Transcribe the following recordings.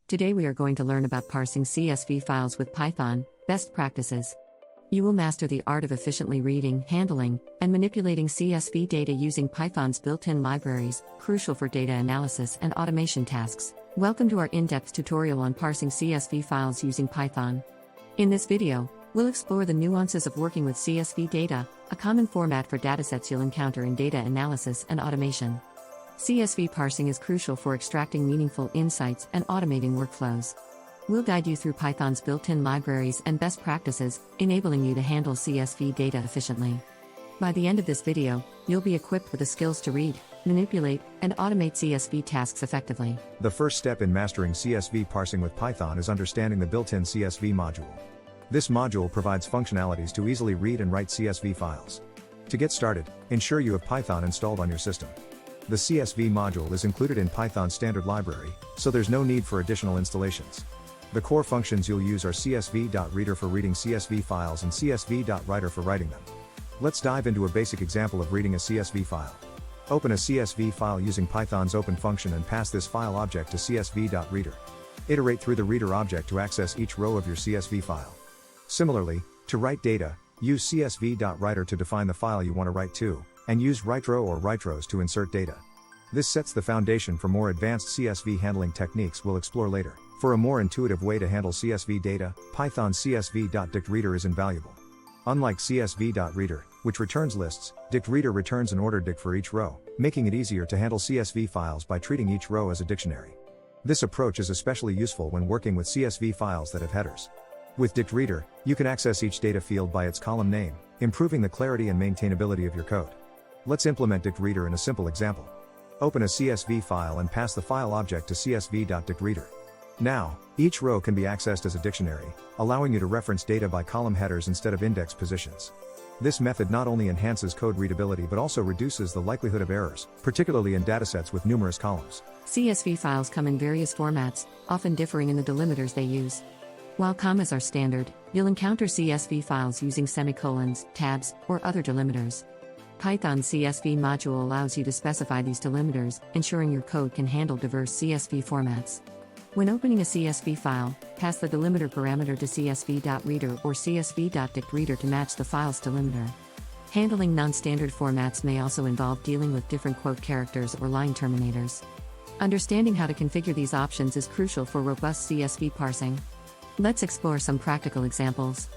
Today we are going to learn about parsing CSV files with Python, best practices. You will master the art of efficiently reading, handling, and manipulating CSV data using Python's built-in libraries, crucial for data analysis and automation tasks. Welcome to our in-depth tutorial on parsing CSV files using Python. In this video, we'll explore the nuances of working with CSV data, a common format for datasets you'll encounter in data analysis and automation. CSV parsing is crucial for extracting meaningful insights and automating workflows. We'll guide you through Python's built-in libraries and best practices, enabling you to handle CSV data efficiently. By the end of this video, you'll be equipped with the skills to read, manipulate, and automate CSV tasks effectively. The first step in mastering CSV parsing with Python is understanding the built-in CSV module. This module provides functionalities to easily read and write CSV files. To get started, ensure you have Python installed on your system. The CSV module is included in Python's standard library, so there's no need for additional installations. The core functions you'll use are CSV.reader for reading CSV files and CSV.writer for writing them. Let's dive into a basic example of reading a CSV file. Open a CSV file using Python's open function and pass this file object to CSV.reader. Iterate through the reader object to access each row of your CSV file. Similarly, to write data, use CSV.writer to define the file you want to write to, and use writeRow or writeRows to insert data. This sets the foundation for more advanced CSV handling techniques we'll explore later. For a more intuitive way to handle CSV data, Python's CSV.DictReader is invaluable. Unlike CSV.reader, which returns lists, DictReader returns an ordered dict for each row, making it easier to handle CSV files by treating each row as a dictionary. This approach is especially useful when working with CSV files that have headers. With DictReader, you can access each data field by its column name, improving the clarity and maintainability of your code. Let's implement DictReader in a simple example. Open a CSV file and pass the file object to CSV.DictReader. Now, each row can be accessed as a dictionary, allowing you to reference data by column headers instead of index positions. This method not only enhances code readability but also reduces the likelihood of errors, particularly in datasets with numerous columns. CSV files come in various formats, often differing in the delimiters they use. While commas are standard, you'll encounter CSV files using semicolons, tabs, or other delimiters. Python's CSV module allows you to specify these delimiters, ensuring your code can handle diverse CSV formats. When opening a CSV file, pass the delimiter parameter to CSV.reader or CSV.DictReader to match the file's delimiter. Handling non-standard formats may also involve dealing with different quote characters or line terminators. Understanding how to configure these options is crucial for robust CSV parsing. Let's explore some practical examples.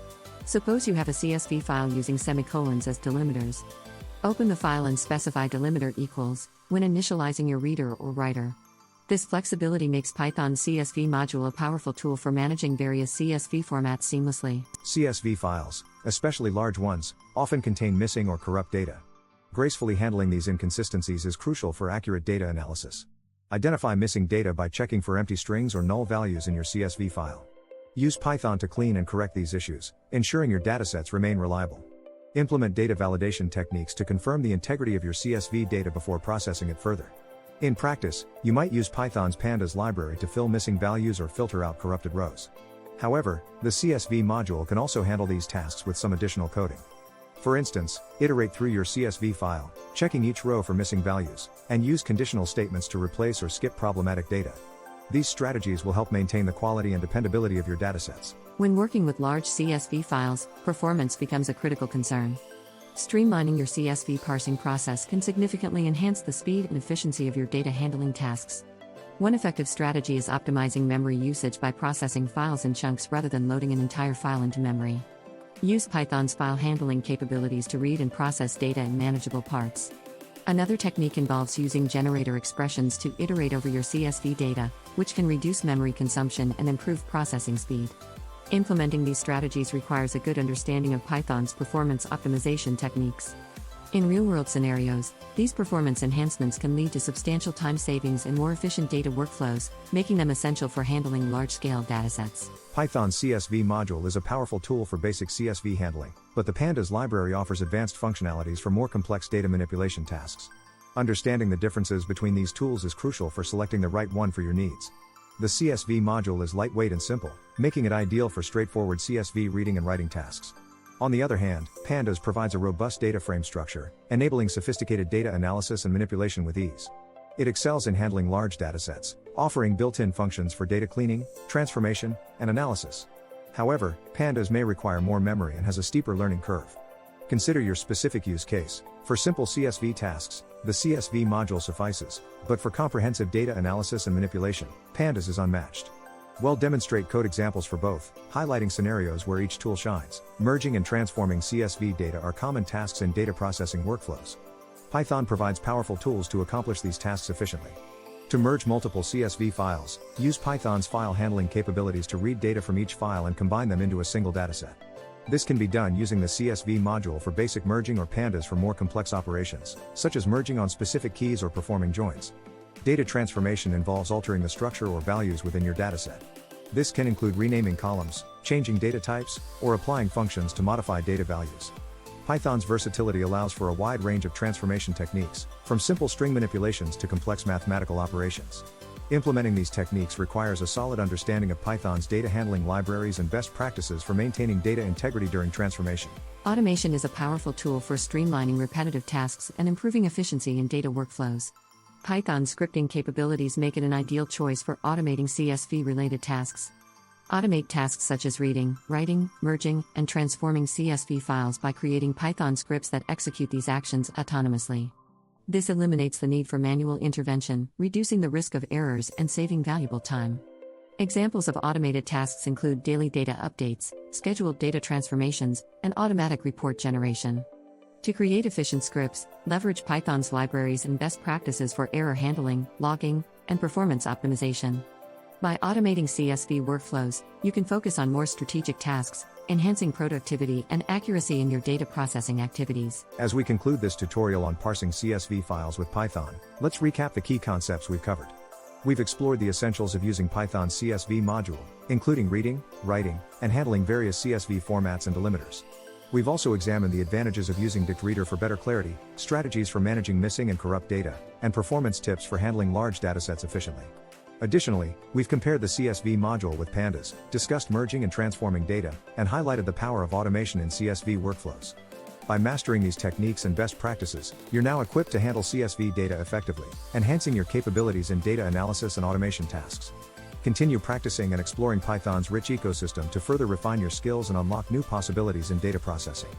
Suppose you have a CSV file using semicolons as delimiters. Open the file and specify delimiter equals when initializing your reader or writer. This flexibility makes Python's CSV module a powerful tool for managing various CSV formats seamlessly. CSV files, especially large ones, often contain missing or corrupt data. Gracefully handling these inconsistencies is crucial for accurate data analysis. Identify missing data by checking for empty strings or null values in your CSV file. Use Python to clean and correct these issues, ensuring your datasets remain reliable. Implement data validation techniques to confirm the integrity of your CSV data before processing it further. In practice, you might use Python's pandas library to fill missing values or filter out corrupted rows. However, the CSV module can also handle these tasks with some additional coding. For instance, iterate through your CSV file, checking each row for missing values, and use conditional statements to replace or skip problematic data. These strategies will help maintain the quality and dependability of your datasets. When working with large CSV files, performance becomes a critical concern. Streamlining your CSV parsing process can significantly enhance the speed and efficiency of your data handling tasks. One effective strategy is optimizing memory usage by processing files in chunks rather than loading an entire file into memory. Use Python's file handling capabilities to read and process data in manageable parts. Another technique involves using generator expressions to iterate over your CSV data, which can reduce memory consumption and improve processing speed. Implementing these strategies requires a good understanding of Python's performance optimization techniques. In real-world scenarios, these performance enhancements can lead to substantial time savings and more efficient data workflows, making them essential for handling large-scale datasets. Python's CSV module is a powerful tool for basic CSV handling, but the pandas library offers advanced functionalities for more complex data manipulation tasks. Understanding the differences between these tools is crucial for selecting the right one for your needs. The CSV module is lightweight and simple, making it ideal for straightforward CSV reading and writing tasks. On the other hand, Pandas provides a robust data frame structure, enabling sophisticated data analysis and manipulation with ease. It excels in handling large datasets, offering built-in functions for data cleaning, transformation, and analysis. However, pandas may require more memory and has a steeper learning curve. Consider your specific use case. For simple CSV tasks, the CSV module suffices, but for comprehensive data analysis and manipulation, pandas is unmatched. We'll demonstrate code examples for both, highlighting scenarios where each tool shines. Merging and transforming CSV data are common tasks in data processing workflows. Python provides powerful tools to accomplish these tasks efficiently. To merge multiple CSV files, use Python's file handling capabilities to read data from each file and combine them into a single dataset. This can be done using the CSV module for basic merging or pandas for more complex operations, such as merging on specific keys or performing joins. Data transformation involves altering the structure or values within your dataset. This can include renaming columns, changing data types, or applying functions to modify data values. Python's versatility allows for a wide range of transformation techniques, from simple string manipulations to complex mathematical operations. Implementing these techniques requires a solid understanding of Python's data handling libraries and best practices for maintaining data integrity during transformation. Automation is a powerful tool for streamlining repetitive tasks and improving efficiency in data workflows. Python's scripting capabilities make it an ideal choice for automating CSV-related tasks. Automate tasks such as reading, writing, merging, and transforming CSV files by creating Python scripts that execute these actions autonomously. This eliminates the need for manual intervention, reducing the risk of errors and saving valuable time. Examples of automated tasks include daily data updates, scheduled data transformations, and automatic report generation. To create efficient scripts, leverage Python's libraries and best practices for error handling, logging, and performance optimization. By automating CSV workflows, you can focus on more strategic tasks, enhancing productivity and accuracy in your data processing activities. As we conclude this tutorial on parsing CSV files with Python, let's recap the key concepts we've covered. We've explored the essentials of using Python's CSV module, including reading, writing, and handling various CSV formats and delimiters. We've also examined the advantages of using DictReader for better clarity, strategies for managing missing and corrupt data, and performance tips for handling large datasets efficiently. Additionally, we've compared the CSV module with pandas, discussed merging and transforming data, and highlighted the power of automation in CSV workflows. By mastering these techniques and best practices, you're now equipped to handle CSV data effectively, enhancing your capabilities in data analysis and automation tasks. Continue practicing and exploring Python's rich ecosystem to further refine your skills and unlock new possibilities in data processing.